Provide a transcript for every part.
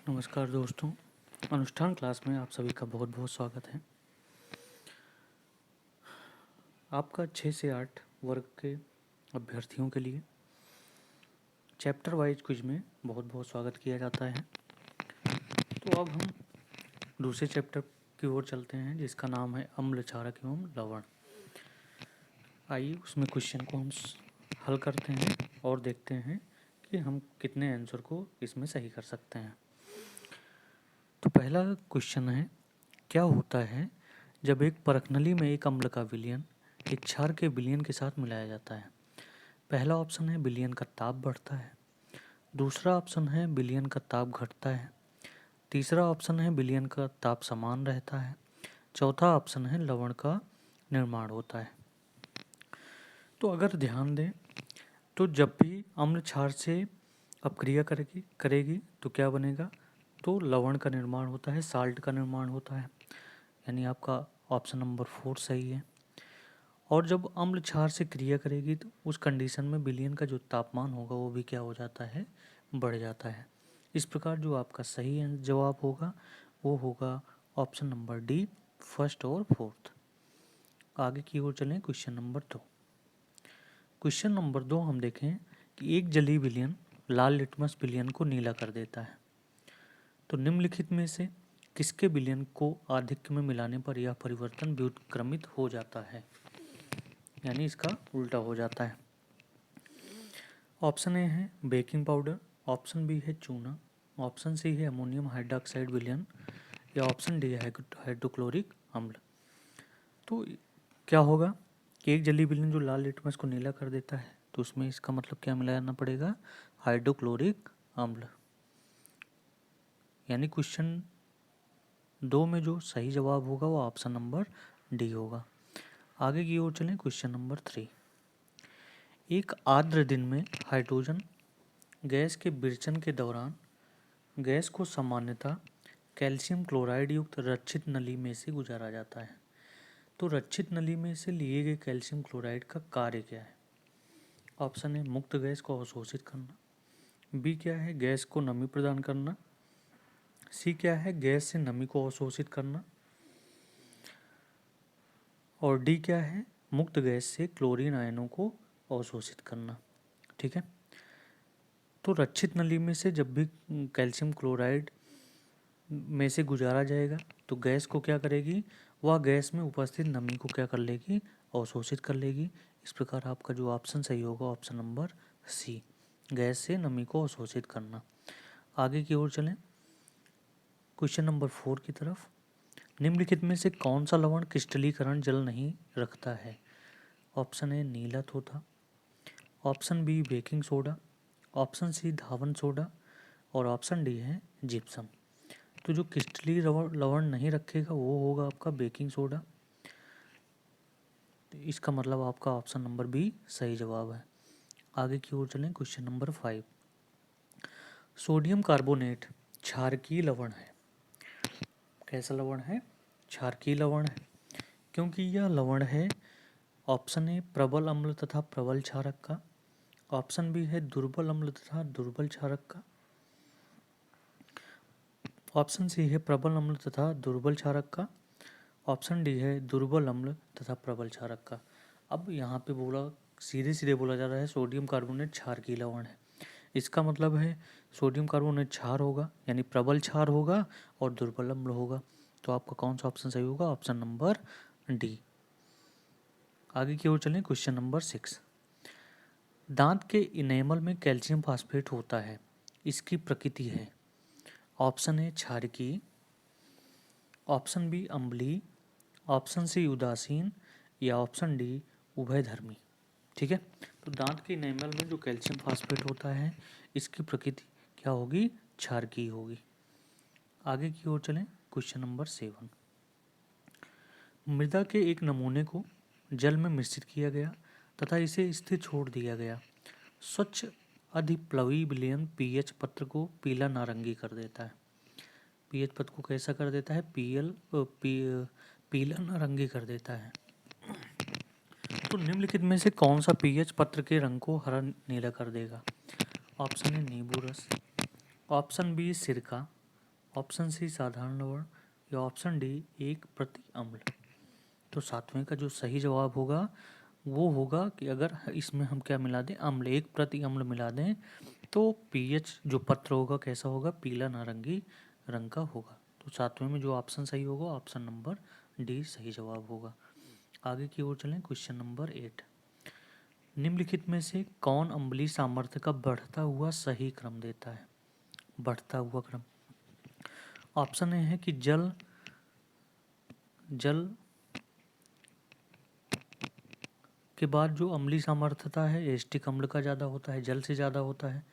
नमस्कार दोस्तों, अनुष्ठान क्लास में आप सभी का बहुत बहुत स्वागत है। आपका 6 से 8 वर्ग के अभ्यर्थियों के लिए चैप्टर वाइज क्विज में बहुत बहुत स्वागत किया जाता है। तो अब हम दूसरे चैप्टर की ओर चलते हैं, जिसका नाम है अम्ल, क्षारक एवं लवण। आइए उसमें क्वेश्चन को हम हल करते हैं और देखते हैं कि हम कितने आंसर को इसमें सही कर सकते हैं। तो पहला क्वेश्चन है, क्या होता है जब एक परखनली में एक अम्ल का विलयन एक क्षार के विलयन के साथ मिलाया जाता है। पहला ऑप्शन है विलयन का ताप बढ़ता है, दूसरा ऑप्शन है विलयन का ताप घटता है, तीसरा ऑप्शन है विलयन का ताप समान रहता है, चौथा ऑप्शन है लवण का निर्माण होता है। तो अगर ध्यान दें तो जब भी अम्ल क्षार से अपक्रिया करेगी तो क्या बनेगा, तो लवण का निर्माण होता है, साल्ट का निर्माण होता है। यानी आपका ऑप्शन नंबर 4 सही है। और जब अम्ल क्षार से क्रिया करेगी तो उस कंडीशन में विलयन का जो तापमान होगा वो भी क्या हो जाता है, बढ़ जाता है। इस प्रकार जो आपका सही जवाब होगा वो होगा ऑप्शन नंबर डी, फर्स्ट और फोर्थ। आगे की ओर चलें, क्वेश्चन नंबर 2। क्वेश्चन नंबर 2 हम देखें कि एक जलीय विलयन लाल लिटमस विलयन को नीला कर देता है। तो निम्नलिखित में से किसके विलयन को आधिक्य में मिलाने पर यह परिवर्तन व्युत्क्रमित हो जाता है, यानी इसका उल्टा हो जाता है। ऑप्शन ए है बेकिंग पाउडर, ऑप्शन बी है चूना, ऑप्शन सी है अमोनियम हाइड्रॉक्साइड विलयन, या ऑप्शन डी है हाइड्रोक्लोरिक अम्ल। तो क्या होगा कि एक जलीय विलयन जो लाल लिटमस को नीला कर देता है तो उसमें इसका मतलब क्या मिलाना पड़ेगा, हाइड्रोक्लोरिक अम्ल। यानी क्वेश्चन 2 में जो सही जवाब होगा वो ऑप्शन नंबर डी होगा। आगे की ओर चलें, क्वेश्चन नंबर 3। एक आर्द्र दिन में हाइड्रोजन गैस के विरचन के दौरान गैस को सामान्यतः कैल्शियम क्लोराइड युक्त रक्षित नली में से गुजारा जाता है। तो रक्षित नली में से लिए गए कैल्शियम क्लोराइड का कार्य क्या है। ऑप्शन ए मुक्त गैस को अवशोषित करना, बी क्या है गैस को नमी प्रदान करना, सी क्या है गैस से नमी को अवशोषित करना, और डी क्या है मुक्त गैस से क्लोरीन आयनों को अवशोषित करना। ठीक है, तो रक्षित नली में से जब भी कैल्शियम क्लोराइड में से गुजारा जाएगा तो गैस को क्या करेगी, वह गैस में उपस्थित नमी को क्या कर लेगी, अवशोषित कर लेगी। इस प्रकार आपका जो ऑप्शन सही होगा ऑप्शन नंबर सी, गैस से नमी को अवशोषित करना। आगे की ओर चलें, क्वेश्चन नंबर 4 की तरफ। निम्नलिखित में से कौन सा लवण क्रिस्टलीकरण जल नहीं रखता है। ऑप्शन ए नीला थोथा, option B baking soda, option C धावन सोडा, और ऑप्शन डी है जिप्सम। तो जो क्रिस्टली लवण नहीं रखेगा वो होगा आपका बेकिंग सोडा। तो इसका मतलब आपका ऑप्शन नंबर बी सही जवाब है। आगे की ओर चलें, क्वेश्चन नंबर 5। सोडियम कार्बोनेट क्षारकीय लवण है। कैसा लवण है, क्षारकीय लवण है, क्योंकि यह लवण है ऑप्शन ए प्रबल अम्ल तथा प्रबल क्षारक का, ऑप्शन बी है दुर्बल अम्ल तथा दुर्बल क्षारक का, ऑप्शन सी है प्रबल अम्ल तथा दुर्बल क्षारक का, ऑप्शन डी है दुर्बल अम्ल तथा प्रबल क्षारक का। अब यहाँ पे बोला, सीधे सीधे बोला जा रहा है सोडियम कार्बोनेट क्षारकीय लवण है। इसका मतलब है सोडियम कार्बोनेट क्षार होगा, यानी प्रबल क्षार होगा और दुर्बल अम्ल होगा। तो आपका कौन सा ऑप्शन सही होगा, ऑप्शन नंबर डी। आगे की ओर चलें, क्वेश्चन नंबर 6। दांत के इनेमल में कैल्शियम फास्फेट होता है, इसकी प्रकृति है। ऑप्शन ए क्षारकीय, ऑप्शन बी अम्लीय, ऑप्शन सी उदासीन, या ऑप्शन डी उभयधर्मी। ठीक है, तो दांत के इनेमल में जो कैल्शियम फास्फेट होता है इसकी प्रकृति क्या होगी, क्षारकीय होगी। आगे की ओर चलें, क्वेश्चन नंबर 7। मृदा के एक नमूने को जल में मिश्रित किया गया तथा इसे स्थिर छोड़ दिया गया। स्वच्छ अधिप्लवी विलयन पीएच पत्र को पीला नारंगी कर देता है। पीएच पत्र को कैसा कर देता है, पीला नारंगी कर देता है। तो निम्नलिखित में से कौन सा पीएच पत्र के रंग को हरा नीला कर देगा। ऑप्शन ए नींबू रस, ऑप्शन बी सिरका, ऑप्शन सी साधारण लवण या ऑप्शन डी एक प्रति अम्ल। तो सातवें का जो सही जवाब होगा वो होगा कि अगर इसमें हम क्या मिला दें, अम्ल, एक प्रति अम्ल मिला दें तो पीएच जो पत्र होगा कैसा होगा, पीला नारंगी रंग का होगा। तो सातवें में जो ऑप्शन सही होगा ऑप्शन नंबर डी सही जवाब होगा। आगे की ओर चलें। क्वेश्चन नंबर 8, निम्नलिखित में से कौन अम्लीय सामर्थ्य का बढ़ता हुआ सही क्रम देता है। बढ़ता हुआ क्रम, ऑप्शन ए है कि जल के बाद जो अम्लीय सामर्थ्यता है एस्टिक अम्ल का ज़्यादा होता है, जल से ज़्यादा होता है।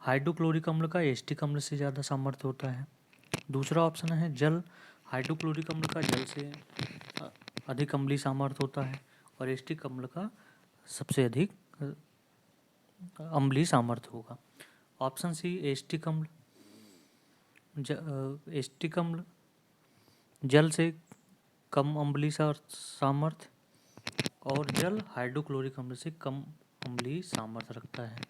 हाइड्रोक्लोरिक अम्ल का एस्टिक अम्ल से ज़्यादा सामर्थ्य होता है। दूसरा ऑप्शन है जल हाइड्रोक्लोरिक अम्ल का जल से अधिक अम्लीय सामर्थ्य होता है और एस्टिक अम्ल का सबसे अधिक अम्लीय सामर्थ्य होगा। ऑप्शन सी एस्टिक अम्ल जल से कम अम्लीय सामर्थ्य और जल हाइड्रोक्लोरिक अम्ल से कम अम्लीय सामर्थ्य रखता है।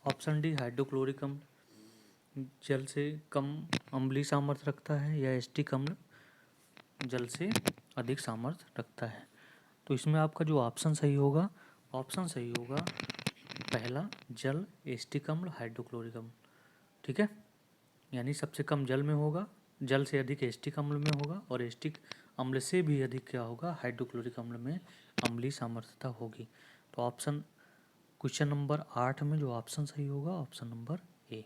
ऑप्शन डी हाइड्रोक्लोरिक अम्ल जल से कम अम्लीय सामर्थ्य रखता है या एस्टिक अम्ल जल से अधिक सामर्थ्य रखता है। तो इसमें आपका जो ऑप्शन सही होगा, ऑप्शन सही होगा पहला, जल एस्टिक अम्ल हाइड्रोक्लोरिक अम्ल। ठीक है, यानी सबसे कम जल में होगा, जल से अधिक एस्टिक अम्ल में होगा और एस्टिक अम्ल से भी अधिक क्या होगा, हाइड्रोक्लोरिक अम्ल में अम्लीय सामर्थ्यता होगी। तो ऑप्शन क्वेश्चन नंबर 8 में जो ऑप्शन सही होगा ऑप्शन नंबर ए।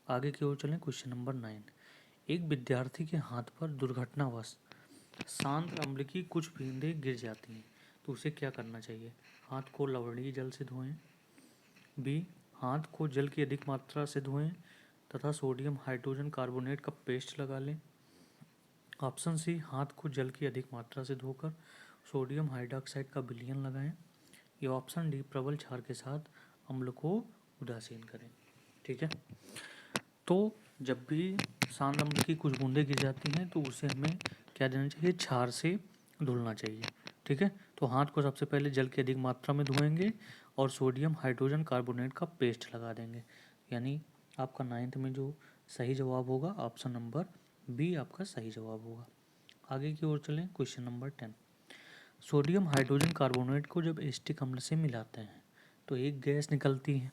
आगे की ओर चलें। क्वेश्चन नंबर 9, एक विद्यार्थी के हाथ पर दुर्घटनावश शांत अम्ल की कुछ बूंदें गिर जाती हैं तो उसे क्या करना चाहिए। हाथ को लवणीय जल से धोएं, बी हाथ को जल की अधिक मात्रा से धोएं तथा सोडियम हाइड्रोजन कार्बोनेट का पेस्ट लगा लें। ऑप्शन सी हाथ को जल की अधिक मात्रा से धोकर सोडियम हाइड्रोक्साइड का विलयन लगाएं। या ऑप्शन डी प्रबल क्षार के साथ अम्ल को उदासीन करें। ठीक है, तो जब भी शांत अम्ल की कुछ बूंदें गिर जाती हैं तो उसे हमें क्या देना चाहिए, क्षार से धुलना चाहिए। ठीक है, तो हाथ को सबसे पहले जल की अधिक मात्रा में धोएंगे और सोडियम हाइड्रोजन कार्बोनेट का पेस्ट लगा देंगे। यानी आपका 9th में जो सही जवाब होगा ऑप्शन नंबर बी आपका सही जवाब होगा। आगे की ओर चलें। Question number 10, sodium hydrogen carbonate को जब एस्टिक अम्ल से मिलाते हैं तो एक गैस निकलती है।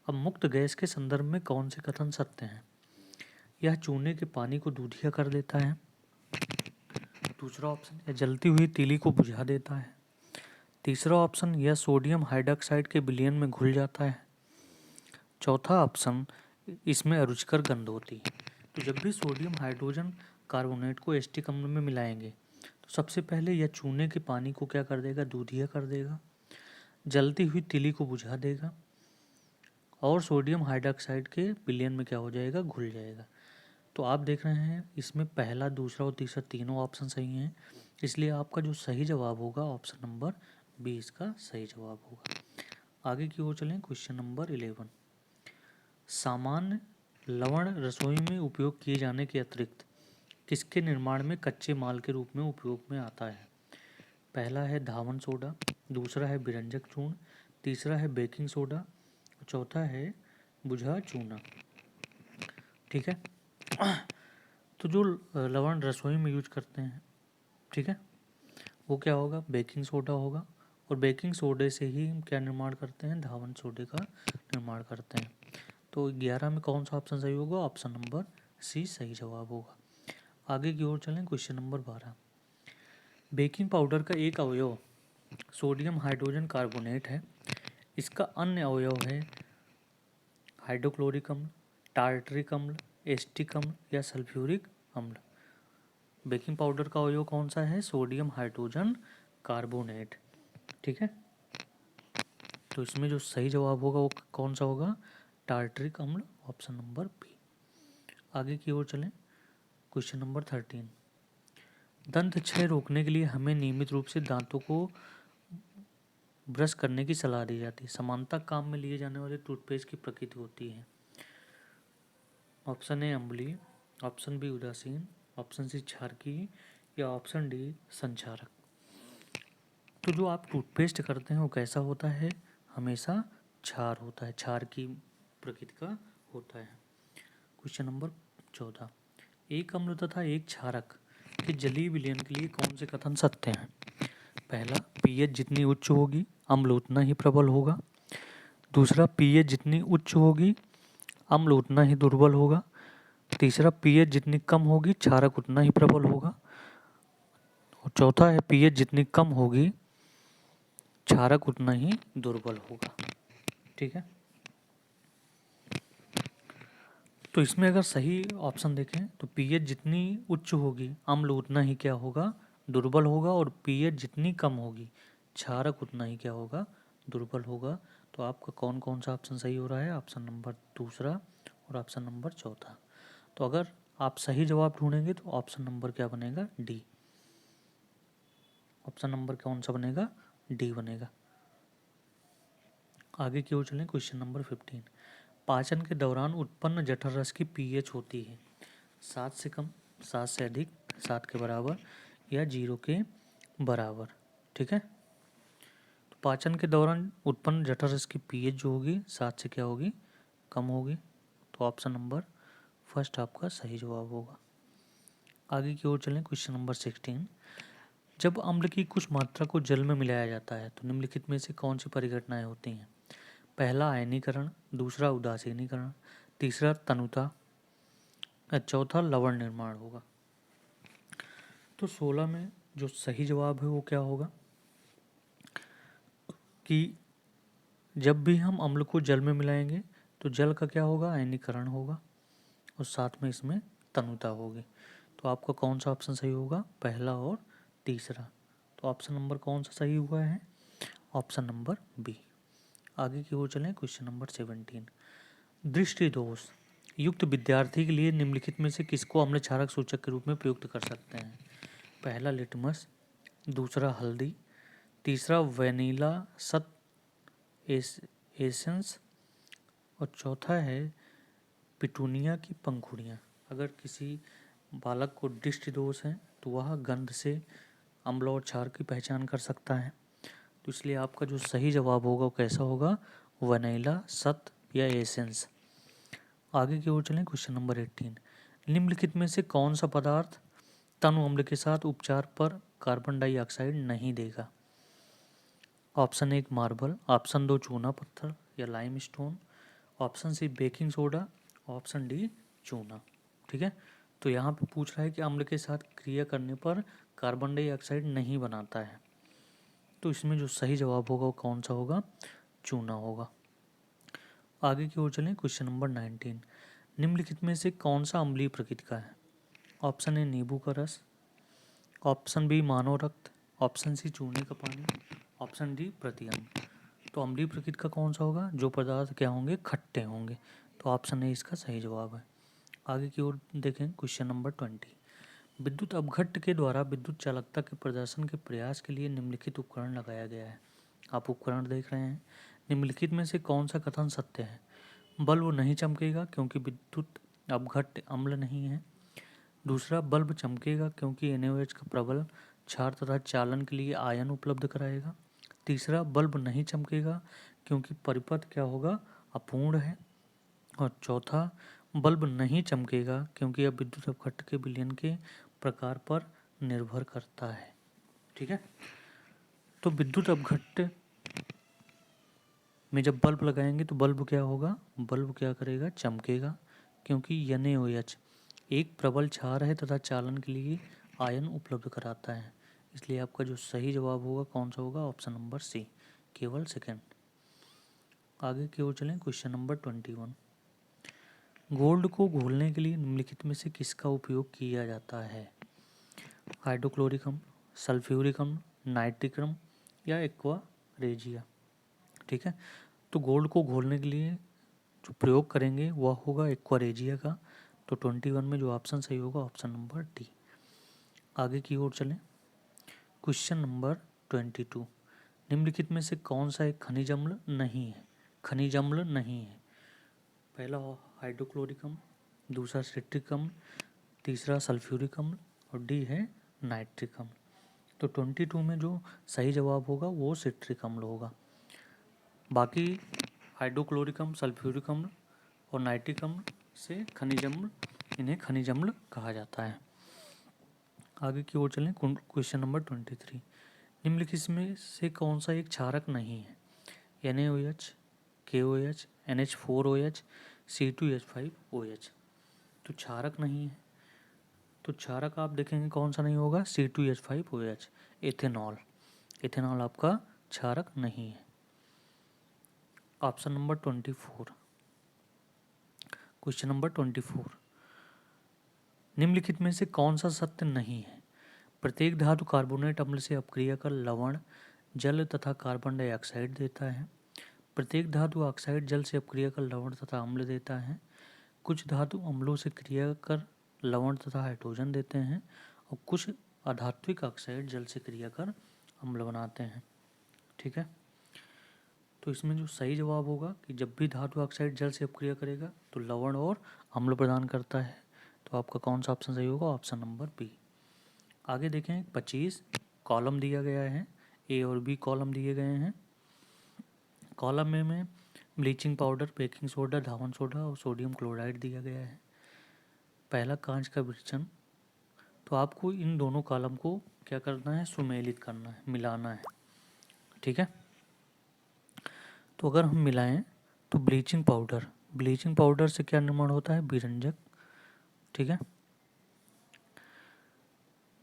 अब मुक्त गैस के संदर्भ में कौन से कथन सत्य हैं। यह चूने के पानी को दूधिया कर देता है। दूसरा ऑप्शन, यह जलती हुई तीली को बुझा देता है। तीसरा ऑप्शन, यह सोडियम हाइड्रोक्साइड के विलयन में घुल जाता है। चौथा ऑप्शन, इसमें अरुचिकर गंध होती है। तो जब भी सोडियम हाइड्रोजन कार्बोनेट को एस्टिक अम्ल में मिलाएंगे तो सबसे पहले यह चूने के पानी को क्या कर देगा, दूधिया कर देगा, जलती हुई तीली को बुझा देगा और सोडियम हाइड्रोक्साइड के विलयन में क्या हो जाएगा, घुल जाएगा। तो आप देख रहे हैं इसमें पहला, दूसरा और तीसरा तीनों ऑप्शन सही हैं, इसलिए आपका जो सही जवाब होगा ऑप्शन नंबर बी इसका सही जवाब होगा। आगे की ओर चलें। क्वेश्चन नंबर 11, सामान्य लवण रसोई में उपयोग किए जाने के अतिरिक्त किसके निर्माण में कच्चे माल के रूप में उपयोग में आता है। पहला है धावन सोडा, दूसरा है बिरंजक चूर्ण, तीसरा है बेकिंग सोडा, चौथा है बुझा चूना। ठीक है, तो जो लवण रसोई में यूज करते हैं, ठीक है, वो क्या होगा, बेकिंग सोडा होगा और बेकिंग सोडे से ही हम क्या निर्माण करते हैं, धावन सोडे का निर्माण करते हैं। तो 11 में कौन सा ऑप्शन सही होगा, ऑप्शन नंबर सी सही जवाब होगा। आगे की ओर चलें। क्वेश्चन नंबर 12, बेकिंग पाउडर का एक अवयव सोडियम हाइड्रोजन कार्बोनेट है, इसका अन्य अवयव है हाइड्रोक्लोरिक अम्ल, टार्टरिक अम्ल, एस्टिक अम्ल या सल्फ्यूरिक अम्ल। बेकिंग पाउडर का अवयव कौन सा है, सोडियम हाइड्रोजन कार्बोनेट। ठीक है, तो इसमें जो सही जवाब होगा वो कौन सा होगा, टार्टरिक अम्ल, ऑप्शन नंबर बी। आगे की ओर चलें। क्वेश्चन नंबर 13, दंत क्षय रोकने के लिए हमें नियमित रूप से दांतों को ब्रश करने की सलाह दी जाती है। समानता काम में लिए जाने वाले टूथपेस्ट की प्रकृति होती है। ऑप्शन ए अम्लीय, ऑप्शन बी उदासीन, ऑप्शन सी क्षारकीय या ऑप्शन डी संक्षारक। तो जो आप टूथपेस्ट करते हैं वो कैसा होता है, हमेशा क्षार होता है, क्षार की प्रकृति का होता है। क्वेश्चन नंबर 14, एक अम्ल तथा एक क्षारक के जलीय विलयन के लिए कौन से कथन सत्य हैं? पहला, पीएच जितनी उच्च होगी अम्ल उतना ही प्रबल होगा। दूसरा, पीएच जितनी उच्च होगी अम्ल उतना ही दुर्बल होगा। तीसरा, पीएच जितनी कम होगी क्षारक उतना ही प्रबल होगा। और चौथा है, पीएच जितनी कम होगी क्षारक उतना ही दुर्बल होगा। ठीक है, तो इसमें अगर सही ऑप्शन देखें तो पीएच जितनी उच्च होगी अम्ल उतना ही क्या होगा, दुर्बल होगा। और पीएच जितनी कम होगी क्षारक उतना ही क्या होगा, दुर्बल होगा। तो आपका कौन कौन सा ऑप्शन सही हो रहा है? ऑप्शन नंबर दूसरा और ऑप्शन नंबर चौथा। तो अगर आप सही जवाब ढूंढेंगे तो ऑप्शन नंबर क्या बनेगा? डी। ऑप्शन नंबर कौन सा बनेगा? डी बनेगा। आगे की ओर चलें, क्वेश्चन नंबर 15, पाचन के दौरान उत्पन्न जठर रस की पीएच होती है 7 से कम, 7 से अधिक, 7 के बराबर या 0 के बराबर। ठीक है, तो पाचन के दौरान उत्पन्न जठर रस की पीएच जो होगी 7 से क्या होगी, कम होगी। तो ऑप्शन नंबर फर्स्ट आपका सही जवाब होगा। आगे की ओर चलें, क्वेश्चन नंबर 16, जब अम्ल की कुछ मात्रा को जल में मिलाया जाता है तो निम्नलिखित में से कौन सी परिघटनाएं होती हैं? पहला, आयनीकरण। दूसरा, उदासीनीकरण। तीसरा, तनुता। चौथा, लवण निर्माण होगा। तो 16 में जो सही जवाब है वो क्या होगा कि जब भी हम अम्ल को जल में मिलाएंगे तो जल का क्या होगा, आयनीकरण होगा और साथ में इसमें तनुता होगी। तो आपका कौन सा ऑप्शन सही होगा? पहला और तीसरा। तो ऑप्शन नंबर कौन सा सही हुआ है? Option number B. आगे की ओर चलें, क्वेश्चन नंबर 17, दृष्टि दोष युक्त विद्यार्थी के लिए निम्नलिखित में से किसको अम्ल क्षारक सूचक के रूप में प्रयुक्त कर सकते हैं? पहला, लिटमस। दूसरा, हल्दी। तीसरा, वैनिला सत एसेंस। और चौथा है पिटूनिया की पंखुड़ियाँ। अगर किसी बालक को दृष्टि दोष है तो वह गंध से अम्ल और क्षार की पहचान कर सकता है। तो इसलिए आपका जो सही जवाब होगा वो कैसा होगा? वैनिला सत या एसेंस। आगे की ओर चलें, क्वेश्चन नंबर 18, निम्नलिखित में से कौन सा पदार्थ तनु अम्ल के साथ उपचार पर कार्बन डाइऑक्साइड नहीं देगा? Option 1, marble. ऑप्शन 2, चूना पत्थर या limestone. Option C, baking soda. Option D, चूना। ठीक है, तो यहाँ पे पूछ रहा है कि अम्ल के साथ क्रिया करने पर कार्बन डाइऑक्साइड नहीं बनाता है। तो इसमें जो सही जवाब होगा वो कौन सा होगा? चूना होगा। आगे की ओर चलें, क्वेश्चन नंबर 19, निम्नलिखित में से कौन सा अम्लीय प्रकृति का है? ऑप्शन ए, नींबू का रस। ऑप्शन बी, मानव रक्त। ऑप्शन सी, चूने का पानी। ऑप्शन डी, प्रतिअम्ल। तो अम्लीय प्रकृति का कौन सा होगा? जो पदार्थ क्या होंगे? खट्टे होंगे। तो ऑप्शन ए इसका सही जवाब है। आगे की ओर देखें, क्वेश्चन नंबर 20, विद्युत अपघट्ट के द्वारा विद्युत चालकता के प्रदर्शन के प्रयास के लिए निम्नलिखित उपकरण लगाया गया है। आप उपकरण देख रहे हैं, निम्नलिखित में से कौन सा कथन सत्य है? बल्ब नहीं चमकेगा क्योंकि विद्युत अपघट्ट अम्ल नहीं है। दूसरा, बल्ब चमकेगा क्योंकि NaOH का प्रबल क्षार तथा चालन के लिए आयन उपलब्ध कराएगा। तीसरा, बल्ब नहीं चमकेगा क्योंकि परिपथ क्या होगा? अपूर्ण है। और चौथा, बल्ब नहीं चमकेगा क्योंकि यह विद्युत अपघट्ट के विलयन के प्रकार पर निर्भर करता है। ठीक है, तो विद्युत अपघट्ट में जब बल्ब लगाएंगे तो बल्ब क्या होगा? बल्ब क्या करेगा? चमकेगा क्योंकि NaOH एक प्रबल क्षार है तथा चालन के लिए आयन उपलब्ध कराता है। इसलिए आपका जो सही जवाब होगा कौन सा होगा? ऑप्शन नंबर सी, केवल सेकंड। आगे की ओर चलें, क्वेश्चन नंबर 21, गोल्ड को घोलने के लिए निम्नलिखित में से किसका उपयोग किया जाता है? हाइड्रोक्लोरिक अम्ल, सल्फ्यूरिक अम्ल, नाइट्रिक अम्ल या एक्वा रेजिया। ठीक है, तो गोल्ड को घोलने के लिए जो प्रयोग करेंगे वह होगा एक्वा रेजिया का। तो 21 में जो ऑप्शन सही होगा ऑप्शन नंबर डी। आगे की ओर चलें, क्वेश्चन नंबर 22, निम्नलिखित में से कौन सा एक खनिज अम्ल नहीं है? खनिज अम्ल नहीं है। पहला हाइड्रोक्लोरिक अम्ल, दूसरा सिट्रिक अम्ल, तीसरा सल्फ्यूरिक अम्ल और डी है नाइट्रिक अम्ल। तो 22 में जो सही जवाब होगा वो सिट्रिक अम्ल होगा। बाकी हाइड्रोक्लोरिक अम्ल, सल्फ्यूरिक अम्ल और नाइट्रिक अम्ल से खनिज अम्ल, इन्हें खनिज अम्ल कहा जाता है। आगे की ओर चलें। क्वेश्चन नंबर 23, निम्नलिखित में से कौन सा एक क्षारक नहीं है? NaOH, KOH, NH4OH, C2H5OH। तो क्षारक नहीं है, तो क्षारक आप देखेंगे कौन सा नहीं होगा? C2H5OH, ethanol. एथेनॉल आपका क्षारक नहीं है। ऑप्शन नंबर 24, क्वेश्चन नंबर 24, निम्नलिखित में से कौन सा सत्य नहीं है? प्रत्येक धातु कार्बोनेट अम्ल से अपक्रिया कर लवण, जल तथा कार्बन डाइऑक्साइड देता है। प्रत्येक धातु ऑक्साइड जल से अपक्रिया कर लवण तथा अम्ल देता है। कुछ धातु अम्लों से क्रिया कर लवण तथा हाइड्रोजन देते हैं और कुछ अधात्विक ऑक्साइड जल से क्रिया कर अम्ल बनाते हैं। ठीक है, तो इसमें जो सही जवाब होगा कि जब भी धातु ऑक्साइड जल से अपक्रिया करेगा तो लवण और अम्ल प्रदान करता है। तो आपका कौन सा ऑप्शन सही होगा? Option number B. आगे देखें, 25 कॉलम दिया गया है, ए और बी कॉलम दिए गए हैं। कॉलम में ब्लीचिंग पाउडर, बेकिंग सोडा, धावन सोडा और सोडियम क्लोराइड दिया गया है। पहला कांच का बर्तन, तो आपको इन दोनों कॉलम को क्या करना है? सुमेलित करना है, मिलाना है। ठीक है, तो अगर हम मिलाएं तो ब्लीचिंग पाउडर से क्या निर्माण होता है? विरंजक। ठीक है,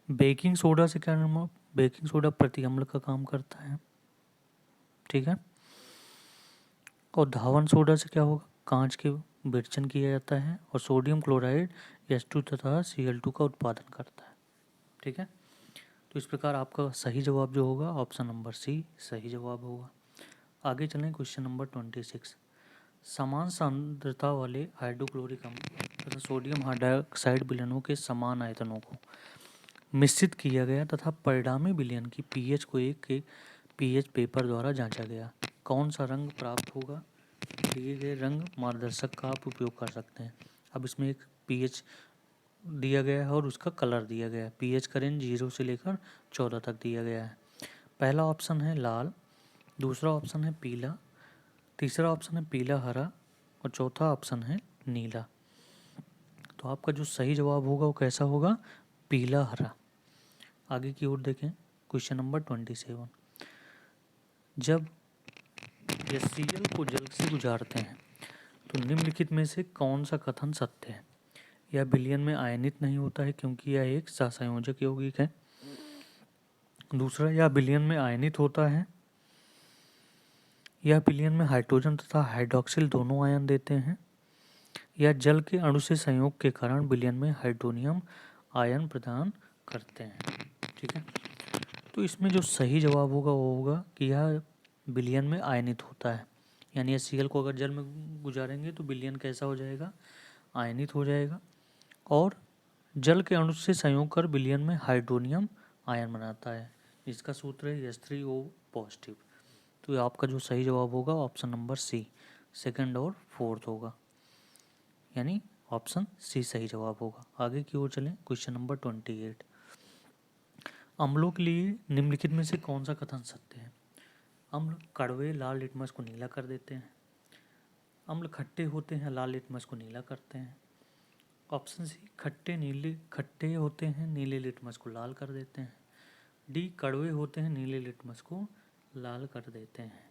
बेकिंग सोडा से क्या निर्माण? बेकिंग सोडा प्रतिअम्ल का काम करता है। ठीक है, और धावन सोडा से क्या होगा? कांच के विरचन किया जाता है और सोडियम क्लोराइड H2 तथा Cl2 का उत्पादन करता है। ठीक है, तो इस प्रकार आपका सही जवाब जो होगा ऑप्शन नंबर सी सही जवाब होगा। आगे चलें, क्वेश्चन नंबर 26, समान सांद्रता वाले हाइड्रोक्लोरिक अम्ल तथा सोडियम हाइड्रोक्साइड विलयनों के समान आयतनों को मिश्रित किया गया तथा परिणामी विलयन की पीएच को एक पीएच पेपर द्वारा जांचा गया। कौन सा रंग प्राप्त होगा? दिए गए रंग मार्गदर्शक का आप उपयोग कर सकते हैं। अब इसमें एक पीएच दिया गया है और उसका कलर दिया गया है। पीएच का रेंज 0 से लेकर 14 तक दिया गया है। पहला ऑप्शन है लाल, दूसरा ऑप्शन है पीला, तीसरा ऑप्शन है पीला हरा और चौथा ऑप्शन है नीला। तो आपका जो सही जवाब होगा वो कैसा होगा? पीला हरा। आगे की ओर देखें, क्वेश्चन नंबर 27, जब HCl को जल से गुजारते हैं तो निम्नलिखित में से कौन सा कथन सत्य है? यह विलयन में आयनित नहीं होता है क्योंकि यह एक सहसंयोजक यौगिक है। दूसरा, यह विलयन में आयनित होता है। यह विलयन में हाइड्रोजन तथा हाइड्रोक्सिल दोनों आयन देते हैं। यह जल के अणु से संयोग के कारण विलयन में हाइड्रोनियम आयन प्रदान करते हैं। ठीक है, तो इसमें जो सही जवाब होगा वो होगा कि यह विलयन में आयनित होता है। यानी HCl को अगर जल में गुजारेंगे तो विलयन कैसा हो जाएगा? आयनित हो जाएगा और जल के अणु से संयोग कर विलयन में हाइड्रोनियम आयन बनाता है। इसका सूत्र है H3O पॉजिटिव। तो आपका जो सही जवाब होगा ऑप्शन नंबर सी, सेकंड और फोर्थ होगा, यानी ऑप्शन सी सही जवाब होगा। आगे की ओर चलें, क्वेश्चन नंबर 28, अम्लों के लिए निम्नलिखित में से कौन सा कथन सत्य है? अम्ल कड़वे लाल लिटमस को नीला कर देते हैं। अम्ल खट्टे होते हैं, लाल लिटमस को नीला करते हैं। ऑप्शन सी, खट्टे होते हैं, नीले लिटमस को लाल कर देते हैं। डी, कड़वे होते हैं, नीले लिटमस को लाल कर देते हैं।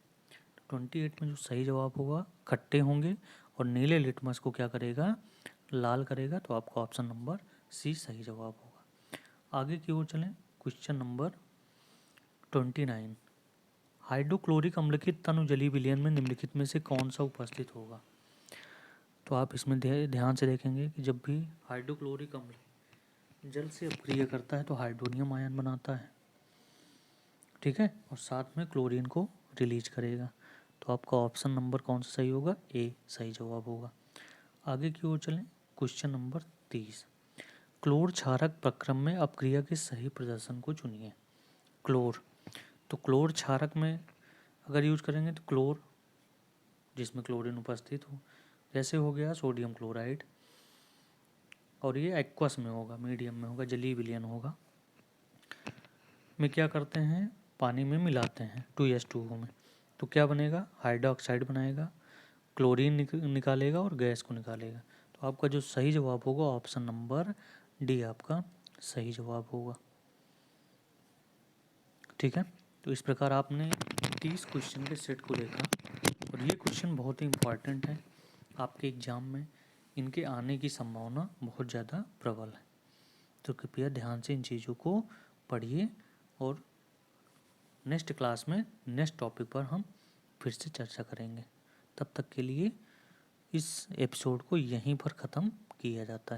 28 में जो सही जवाब होगा खट्टे होंगे और नीले लिटमस को क्या करेगा? लाल करेगा। तो आपका ऑप्शन नंबर सी सही जवाब होगा। आगे की ओर चलें, क्वेश्चन नंबर 29, हाइड्रोक्लोरिक अम्ल के तनुजली विलयन में निम्नलिखित में से कौन सा उपस्थित होगा? तो आप इसमें ध्यान से देखेंगे कि जब भी हाइड्रोक्लोरिक अम्ल जल से अपक्रिया करता है तो हाइड्रोनियम आयन बनाता है। ठीक है, और साथ में क्लोरीन को रिलीज करेगा। तो आपका ऑप्शन नंबर कौन सा सही होगा? ए सही जवाब होगा। आगे की ओर चलें, क्वेश्चन नंबर 30, क्लोर क्षारक प्रक्रम में अपक्रिया के सही प्रदर्शन को चुनिए। क्लोर, तो क्लोर क्षारक में अगर यूज करेंगे तो क्लोर जिसमें क्लोरीन उपस्थित हो, जैसे हो गया सोडियम क्लोराइड, और ये एक्वस में होगा, मीडियम में होगा, जलीय विलयन होगा, में क्या करते हैं? पानी में मिलाते हैं 2H2O में, तो क्या बनेगा? हाइड्रोक्साइड बनाएगा, क्लोरीन निकालेगा और गैस को निकालेगा। तो आपका जो सही जवाब होगा ऑप्शन नंबर डी आपका सही जवाब होगा। ठीक है, तो इस प्रकार आपने 30 क्वेश्चन के सेट को देखा और ये क्वेश्चन बहुत ही इम्पॉर्टेंट है आपके एग्ज़ाम में, इनके आने की संभावना बहुत ज़्यादा प्रबल है। तो कृपया ध्यान से इन चीज़ों को पढ़िए और नेक्स्ट क्लास में नेक्स्ट टॉपिक पर हम फिर से चर्चा करेंगे। तब तक के लिए इस एपिसोड को यहीं पर ख़त्म किया जाता है।